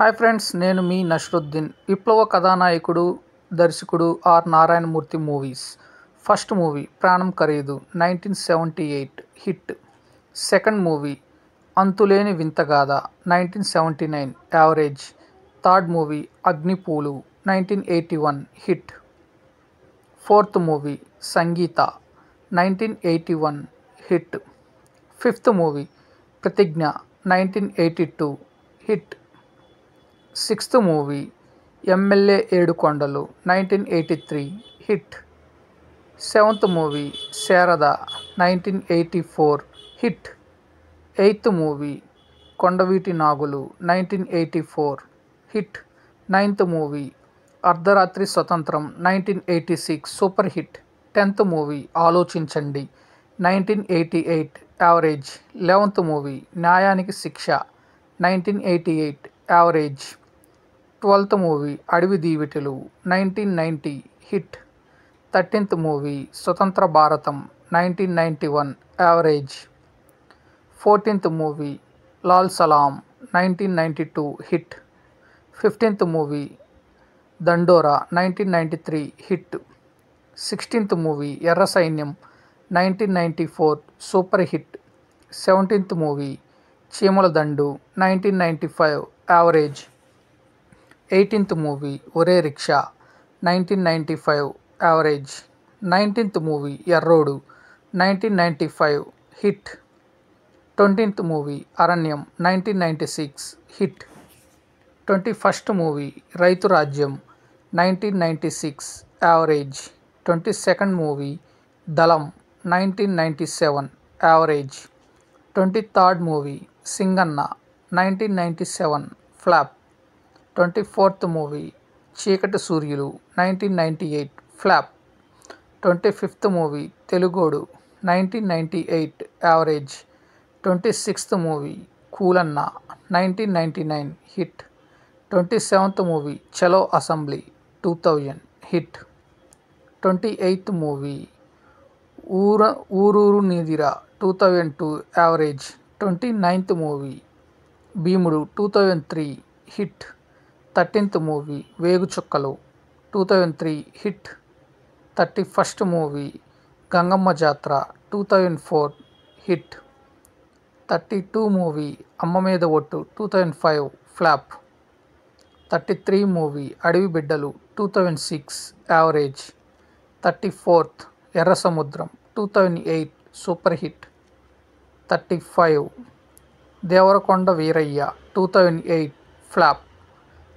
Hi friends, నేను మీ నస్రుద్దీన్. విప్లవ కథానాయకుడు, దర్శకుడు R Narayanamurthy movies. First movie Pranam Khareedu 1978 hit. Second movie Anthuleni Vinthagatha 1979 average. Third movie Agnipoolu 1981 hit. Fourth movie Sangeetha 1981 hit. Fifth movie Pratigna 1982 hit. Sixth movie MLA Yedukondalu 1983 hit. Seventh movie Sarada 1984 hit. Eighth movie Kondaveeti Nagulu 1984 hit. Ninth movie Ardharathri Swathantram 1986 super hit. Tenth movie ఆలోచించండి 1988 average. 11th movie న్యాయానికి శిక్ష 1988 average. 12th movie అడవి దీవిటలు 1990 hit. 13th movie స్వతంత్ర భారతం 1991 average. 14th movie Lal సలాం 1992 hit. 15th movie దండోరా 1993 hit. 16th movie ఎర్ర సైన్యం 1994 super hit. 17th movie Cheemala Dandu 1995 average. 18th movie Ore Rickshaw 1995 average. 19th movie Errodu 1995 hit. 20th movie Aranyam 1996 hit. 21st movie రైతు రాజ్యం 1996 average. 22nd movie Dalam 1997 average. 23rd movie Singanna 1997 flop. 24th movie Cheekati Suryulu 1998 flop. 25th movie Telugodu 1998 average. 26th movie Koolanna 1999 hit. 27th movie Chalo Assembly 2000 hit. 28th movie ఊరూరు నిదిరా 2002 average. 29th movie భీముడు 2003 hit. 13th movie వేగు చుక్కలు 2003 hit. 31st movie Gangamma జాతర 2004 hit. 32 movie అమ్మ మీద ఒట్టు 2005 flop. 33 movie అడవి బిడ్డలు 2006 average. 34th Erra Samudram 2008 super hit. 35 Devarakonda Veerayya 2008 flop.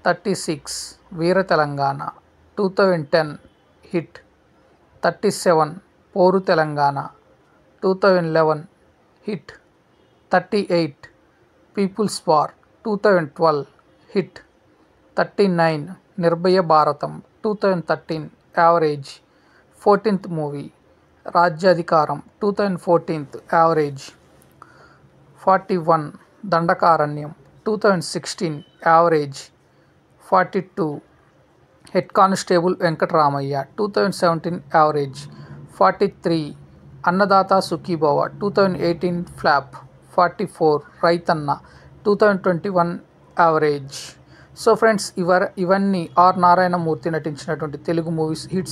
36 Veera Telangana 2010 hit. 37 Poru Telangana 2011 hit. 38 People's War 2012 hit. 39 Nirbhaya Bharatam 2013 average. 14th movie Rajyadhikaram 2014 average. 41 Dandakaranyam 2016 average. 42 head constable Venkataramayya 2017 average. 43 Annadata Sukhibhava 2018 flop. 44 Raithanna 2021 average. So friends, ఇవన్నీ R Narayanamurthy నటించినటువంటి తెలుగు మూవీస్ హిట్స్.